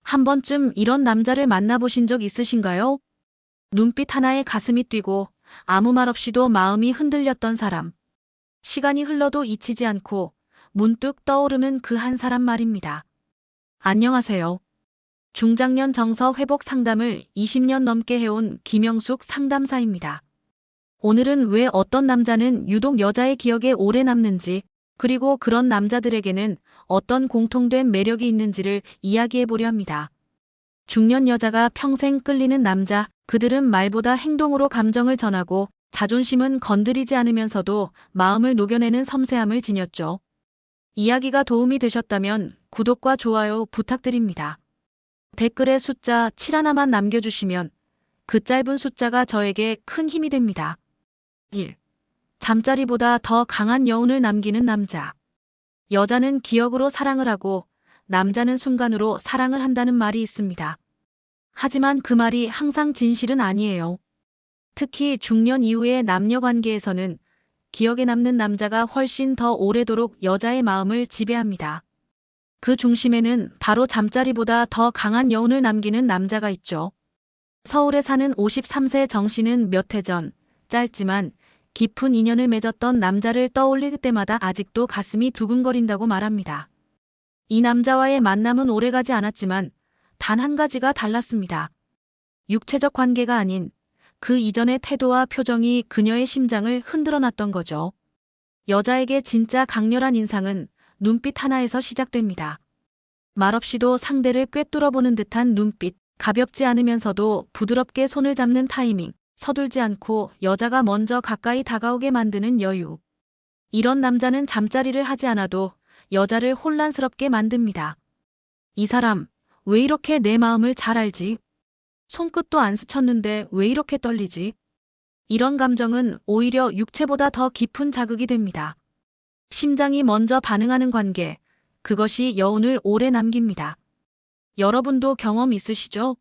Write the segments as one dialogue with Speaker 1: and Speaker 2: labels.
Speaker 1: 한 번쯤 이런 남자를 만나보신 적 있으신가요? 눈빛 하나에 가슴이 뛰고 아무 말 없이도 마음이 흔들렸던 사람. 시간이 흘러도 잊히지 않고 문득 떠오르는 그 한 사람 말입니다. 안녕하세요. 중장년 정서 회복 상담을 20년 넘게 해온 김영숙 상담사입니다. 오늘은 왜 어떤 남자는 유독 여자의 기억에 오래 남는지, 그리고 그런 남자들에게는 어떤 공통된 매력이 있는지를 이야기해 보려 합니다. 중년 여자가 평생 끌리는 남자, 그들은 말보다 행동으로 감정을 전하고 자존심은 건드리지 않으면서도 마음을 녹여내는 섬세함을 지녔죠. 이야기가 도움이 되셨다면 구독과 좋아요 부탁드립니다. 댓글에 숫자 7 하나만 남겨주시면 그 짧은 숫자가 저에게 큰 힘이 됩니다. 1. 잠자리보다 더 강한 여운을 남기는 남자. 여자는 기억으로 사랑을 하고 남자는 순간으로 사랑을 한다는 말이 있습니다. 하지만 그 말이 항상 진실은 아니에요. 특히 중년 이후의 남녀 관계에서는 기억에 남는 남자가 훨씬 더 오래도록 여자의 마음을 지배합니다. 그 중심에는 바로 잠자리보다 더 강한 여운을 남기는 남자가 있죠. 서울에 사는 53세 정 씨는 몇 해 전 짧지만 깊은 인연을 맺었던 남자를 떠올릴 때마다 아직도 가슴이 두근거린다고 말합니다. 이 남자와의 만남은 오래가지 않았지만 단 한 가지가 달랐습니다. 육체적 관계가 아닌 그 이전의 태도와 표정이 그녀의 심장을 흔들어 놨던 거죠. 여자에게 진짜 강렬한 인상은 눈빛 하나에서 시작됩니다. 말없이도 상대를 꿰뚫어보는 듯한 눈빛, 가볍지 않으면서도 부드럽게 손을 잡는 타이밍, 서둘지 않고 여자가 먼저 가까이 다가오게 만드는 여유. 이런 남자는 잠자리를 하지 않아도 여자를 혼란스럽게 만듭니다. 이 사람, 왜 이렇게 내 마음을 잘 알지? 손끝도 안 스쳤는데 왜 이렇게 떨리지? 이런 감정은 오히려 육체보다 더 깊은 자극이 됩니다. 심장이 먼저 반응하는 관계, 그것이 여운을 오래 남깁니다. 여러분도 경험 있으시죠?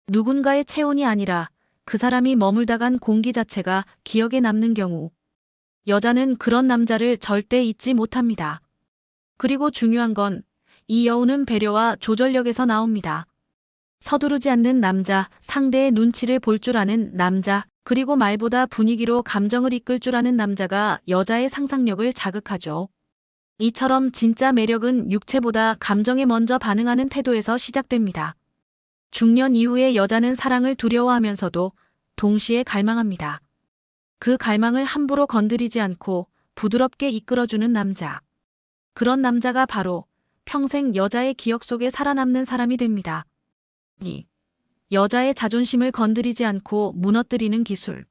Speaker 1: 누군가의 체온이 아니라 그 사람이 머물다간 공기 자체가 기억에 남는 경우. 여자는 그런 남자를 절대 잊지 못합니다. 그리고 중요한 건 이 여운은 배려와 조절력에서 나옵니다. 서두르지 않는 남자, 상대의 눈치를 볼 줄 아는 남자, 그리고 말보다 분위기로 감정을 이끌 줄 아는 남자가 여자의 상상력을 자극하죠. 이처럼 진짜 매력은 육체보다 감정에 먼저 반응하는 태도에서 시작됩니다. 중년 이후의 여자는 사랑을 두려워하면서도 동시에 갈망합니다. 그 갈망을 함부로 건드리지 않고 부드럽게 이끌어주는 남자. 그런 남자가 바로 평생 여자의 기억 속에 살아남는 사람이 됩니다. 2. 여자의 자존심을 건드리지 않고 무너뜨리는 기술.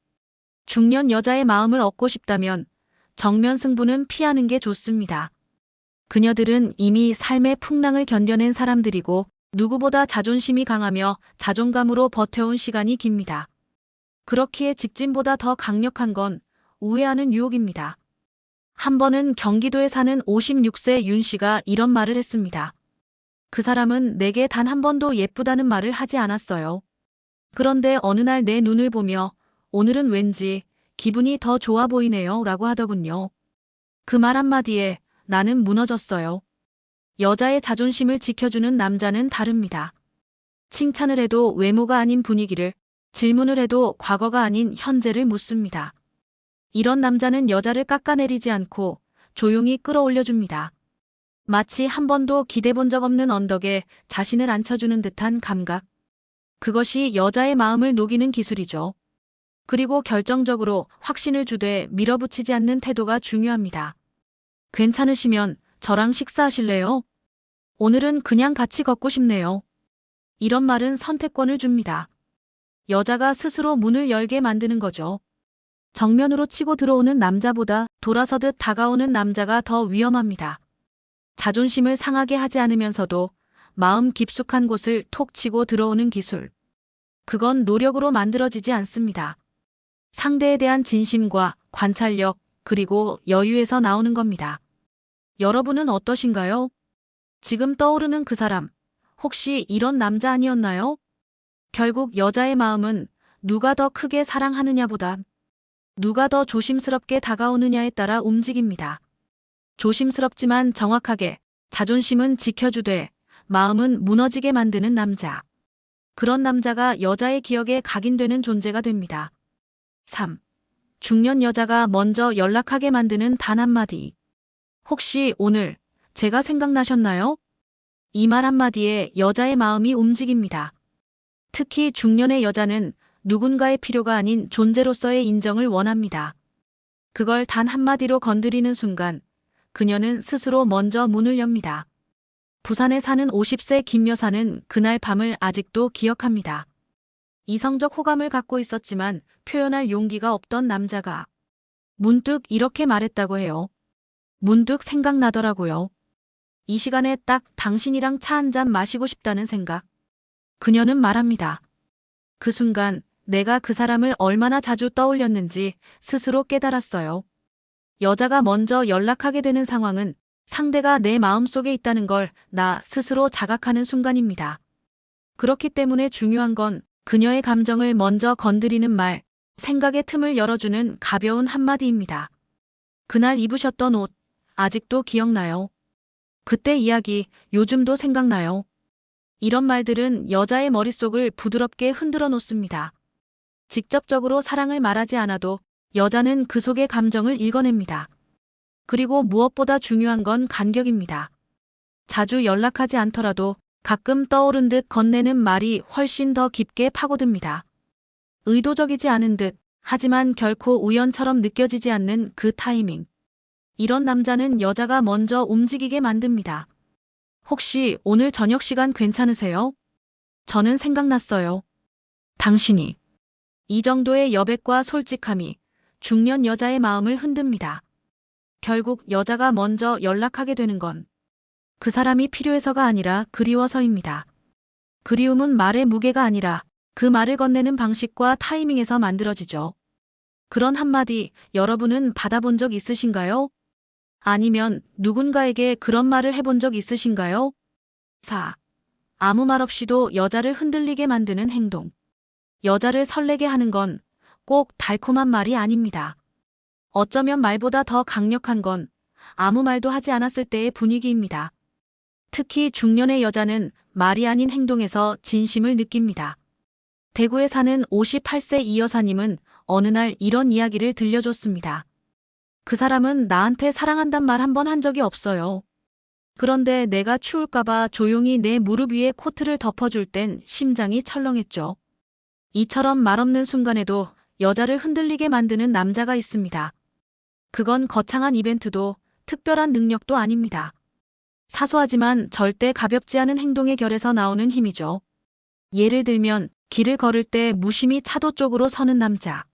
Speaker 1: 중년 여자의 마음을 얻고 싶다면 정면 승부는 피하는 게 좋습니다. 그녀들은 이미 삶의 풍랑을 견뎌낸 사람들이고 누구보다 자존심이 강하며 자존감으로 버텨온 시간이 깁니다. 그렇기에 직진보다 더 강력한 건 우회하는 유혹입니다. 한 번은 경기도에 사는 56세 윤 씨가 이런 말을 했습니다. 그 사람은 내게 단 한 번도 예쁘다는 말을 하지 않았어요. 그런데 어느 날 내 눈을 보며 오늘은 왠지 기분이 더 좋아 보이네요 라고 하더군요. 그 말 한마디에 나는 무너졌어요. 여자의 자존심을 지켜주는 남자는 다릅니다. 칭찬을 해도 외모가 아닌 분위기를, 질문을 해도 과거가 아닌 현재를 묻습니다. 이런 남자는 여자를 깎아내리지 않고 조용히 끌어올려줍니다. 마치 한 번도 기대본 적 없는 언덕에 자신을 앉혀주는 듯한 감각. 그것이 여자의 마음을 녹이는 기술이죠. 그리고 결정적으로 확신을 주되 밀어붙이지 않는 태도가 중요합니다. 괜찮으시면 저랑 식사하실래요? 오늘은 그냥 같이 걷고 싶네요. 이런 말은 선택권을 줍니다. 여자가 스스로 문을 열게 만드는 거죠. 정면으로 치고 들어오는 남자보다 돌아서듯 다가오는 남자가 더 위험합니다. 자존심을 상하게 하지 않으면서도 마음 깊숙한 곳을 톡 치고 들어오는 기술. 그건 노력으로 만들어지지 않습니다. 상대에 대한 진심과 관찰력, 그리고 여유에서 나오는 겁니다. 여러분은 어떠신가요? 지금 떠오르는 그 사람, 혹시 이런 남자 아니었나요? 결국 여자의 마음은 누가 더 크게 사랑하느냐보다 누가 더 조심스럽게 다가오느냐에 따라 움직입니다. 조심스럽지만 정확하게, 자존심은 지켜주되 마음은 무너지게 만드는 남자. 그런 남자가 여자의 기억에 각인되는 존재가 됩니다. 3. 중년 여자가 먼저 연락하게 만드는 단 한마디. 혹시 오늘 제가 생각나셨나요? 이 말 한마디에 여자의 마음이 움직입니다. 특히 중년의 여자는 누군가의 필요가 아닌 존재로서의 인정을 원합니다. 그걸 단 한마디로 건드리는 순간 그녀는 스스로 먼저 문을 엽니다. 부산에 사는 50세 김 여사는 그날 밤을 아직도 기억합니다. 이성적 호감을 갖고 있었지만 표현할 용기가 없던 남자가 문득 이렇게 말했다고 해요. 문득 생각나더라고요. 이 시간에 딱 당신이랑 차 한 잔 마시고 싶다는 생각. 그녀는 말합니다. 그 순간 내가 그 사람을 얼마나 자주 떠올렸는지 스스로 깨달았어요. 여자가 먼저 연락하게 되는 상황은 상대가 내 마음속에 있다는 걸 나 스스로 자각하는 순간입니다. 그렇기 때문에 중요한 건 그녀의 감정을 먼저 건드리는 말, 생각의 틈을 열어주는 가벼운 한마디입니다. 그날 입으셨던 옷, 아직도 기억나요? 그때 이야기, 요즘도 생각나요? 이런 말들은 여자의 머릿속을 부드럽게 흔들어 놓습니다. 직접적으로 사랑을 말하지 않아도 여자는 그 속의 감정을 읽어냅니다. 그리고 무엇보다 중요한 건 간격입니다. 자주 연락하지 않더라도 가끔 떠오른 듯 건네는 말이 훨씬 더 깊게 파고듭니다. 의도적이지 않은 듯, 하지만 결코 우연처럼 느껴지지 않는 그 타이밍. 이런 남자는 여자가 먼저 움직이게 만듭니다. 혹시 오늘 저녁 시간 괜찮으세요? 저는 생각났어요. 당신이. 이 정도의 여백과 솔직함이 중년 여자의 마음을 흔듭니다. 결국 여자가 먼저 연락하게 되는 건 그 사람이 필요해서가 아니라 그리워서입니다. 그리움은 말의 무게가 아니라 그 말을 건네는 방식과 타이밍에서 만들어지죠. 그런 한마디 여러분은 받아본 적 있으신가요? 아니면 누군가에게 그런 말을 해본 적 있으신가요? 4. 아무 말 없이도 여자를 흔들리게 만드는 행동. 여자를 설레게 하는 건 꼭 달콤한 말이 아닙니다. 어쩌면 말보다 더 강력한 건 아무 말도 하지 않았을 때의 분위기입니다. 특히 중년의 여자는 말이 아닌 행동에서 진심을 느낍니다. 대구에 사는 58세 이 여사님은 어느 날 이런 이야기를 들려줬습니다. 그 사람은 나한테 사랑한단 말 한 번 한 적이 없어요. 그런데 내가 추울까봐 조용히 내 무릎 위에 코트를 덮어줄 땐 심장이 철렁했죠. 이처럼 말없는 순간에도 여자를 흔들리게 만드는 남자가 있습니다. 그건 거창한 이벤트도 특별한 능력도 아닙니다. 사소하지만 절대 가볍지 않은 행동의 결에서 나오는 힘이죠. 예를 들면 길을 걸을 때 무심히 차도 쪽으로 서는 남자.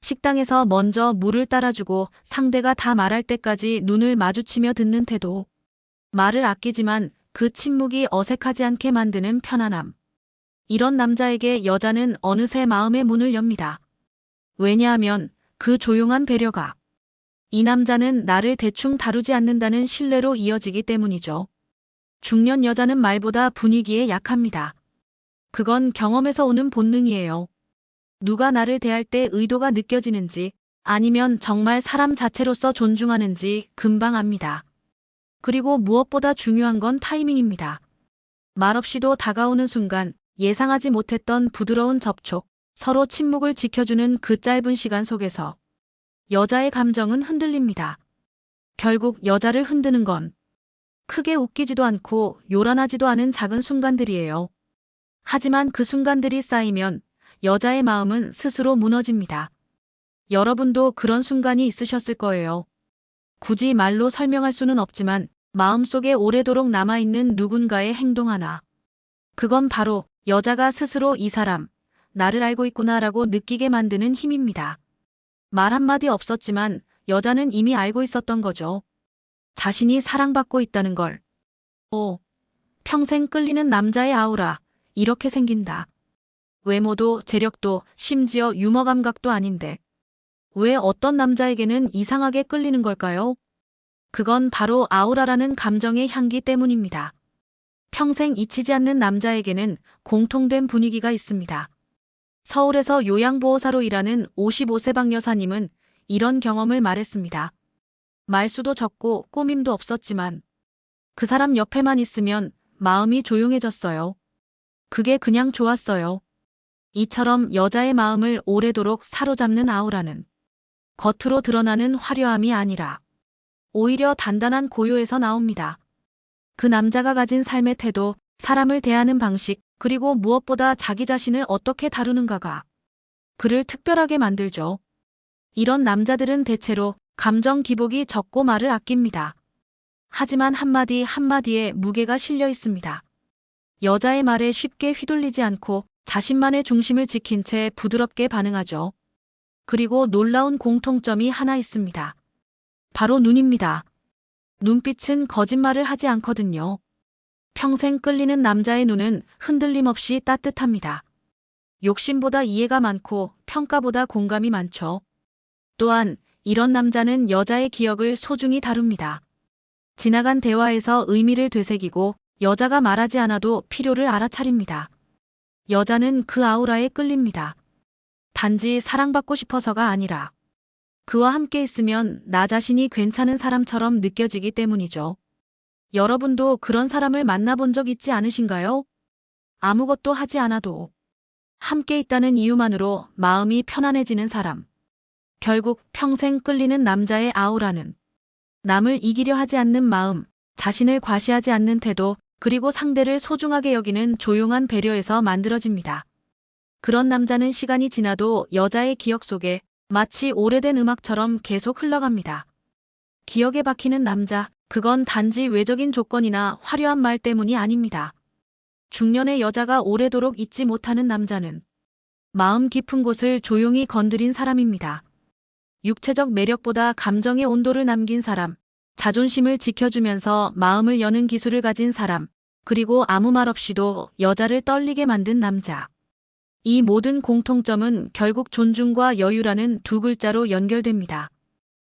Speaker 1: 식당에서 먼저 물을 따라주고 상대가 다 말할 때까지 눈을 마주치며 듣는 태도. 말을 아끼지만 그 침묵이 어색하지 않게 만드는 편안함. 이런 남자에게 여자는 어느새 마음의 문을 엽니다. 왜냐하면 그 조용한 배려가 이 남자는 나를 대충 다루지 않는다는 신뢰로 이어지기 때문이죠. 중년 여자는 말보다 분위기에 약합니다. 그건 경험에서 오는 본능이에요. 누가 나를 대할 때 의도가 느껴지는지 아니면 정말 사람 자체로서 존중하는지 금방 압니다. 그리고 무엇보다 중요한 건 타이밍입니다. 말없이도 다가오는 순간 예상하지 못했던 부드러운 접촉, 서로 침묵을 지켜주는 그 짧은 시간 속에서 여자의 감정은 흔들립니다. 결국 여자를 흔드는 건 크게 웃기지도 않고 요란하지도 않은 작은 순간들이에요. 하지만 그 순간들이 쌓이면 여자의 마음은 스스로 무너집니다. 여러분도 그런 순간이 있으셨을 거예요. 굳이 말로 설명할 수는 없지만 마음속에 오래도록 남아있는 누군가의 행동 하나. 그건 바로 여자가 스스로 이 사람, 나를 알고 있구나라고 느끼게 만드는 힘입니다. 말 한마디 없었지만 여자는 이미 알고 있었던 거죠. 자신이 사랑받고 있다는 걸. 평생 끌리는 남자의 아우라, 이렇게 생긴다. 외모도 재력도 심지어 유머 감각도 아닌데 왜 어떤 남자에게는 이상하게 끌리는 걸까요? 그건 바로 아우라라는 감정의 향기 때문입니다. 평생 잊히지 않는 남자에게는 공통된 분위기가 있습니다. 서울에서 요양보호사로 일하는 55세 박 여사님은 이런 경험을 말했습니다. 말수도 적고 꾸밈도 없었지만 그 사람 옆에만 있으면 마음이 조용해졌어요. 그게 그냥 좋았어요. 이처럼 여자의 마음을 오래도록 사로잡는 아우라는 겉으로 드러나는 화려함이 아니라 오히려 단단한 고요에서 나옵니다. 그 남자가 가진 삶의 태도, 사람을 대하는 방식, 그리고 무엇보다 자기 자신을 어떻게 다루는가가 그를 특별하게 만들죠. 이런 남자들은 대체로 감정 기복이 적고 말을 아낍니다. 하지만 한마디 한마디에 무게가 실려 있습니다. 여자의 말에 쉽게 휘둘리지 않고 자신만의 중심을 지킨 채 부드럽게 반응하죠. 그리고 놀라운 공통점이 하나 있습니다. 바로 눈입니다. 눈빛은 거짓말을 하지 않거든요. 평생 끌리는 남자의 눈은 흔들림 없이 따뜻합니다. 욕심보다 이해가 많고 평가보다 공감이 많죠. 또한 이런 남자는 여자의 기억을 소중히 다룹니다. 지나간 대화에서 의미를 되새기고 여자가 말하지 않아도 필요를 알아차립니다. 여자는 그 아우라에 끌립니다. 단지 사랑받고 싶어서가 아니라 그와 함께 있으면 나 자신이 괜찮은 사람처럼 느껴지기 때문이죠. 여러분도 그런 사람을 만나본 적 있지 않으신가요? 아무것도 하지 않아도 함께 있다는 이유만으로 마음이 편안해지는 사람. 결국 평생 끌리는 남자의 아우라는 남을 이기려 하지 않는 마음, 자신을 과시하지 않는 태도, 그리고 상대를 소중하게 여기는 조용한 배려에서 만들어집니다. 그런 남자는 시간이 지나도 여자의 기억 속에 마치 오래된 음악처럼 계속 흘러갑니다. 기억에 박히는 남자, 그건 단지 외적인 조건이나 화려한 말 때문이 아닙니다. 중년의 여자가 오래도록 잊지 못하는 남자는 마음 깊은 곳을 조용히 건드린 사람입니다. 육체적 매력보다 감정의 온도를 남긴 사람, 자존심을 지켜주면서 마음을 여는 기술을 가진 사람, 그리고 아무 말 없이도 여자를 떨리게 만든 남자. 이 모든 공통점은 결국 존중과 여유라는 두 글자로 연결됩니다.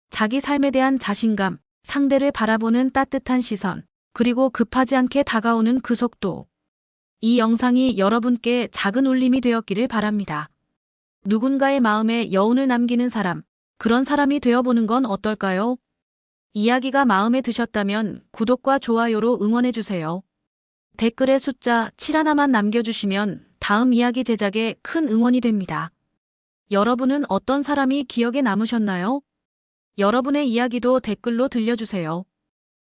Speaker 1: 자기 삶에 대한 자신감, 상대를 바라보는 따뜻한 시선, 그리고 급하지 않게 다가오는 그 속도. 이 영상이 여러분께 작은 울림이 되었기를 바랍니다. 누군가의 마음에 여운을 남기는 사람, 그런 사람이 되어보는 건 어떨까요? 이야기가 마음에 드셨다면 구독과 좋아요로 응원해주세요. 댓글에 숫자 7 하나만 남겨주시면 다음 이야기 제작에 큰 응원이 됩니다. 여러분은 어떤 사람이 기억에 남으셨나요? 여러분의 이야기도 댓글로 들려주세요.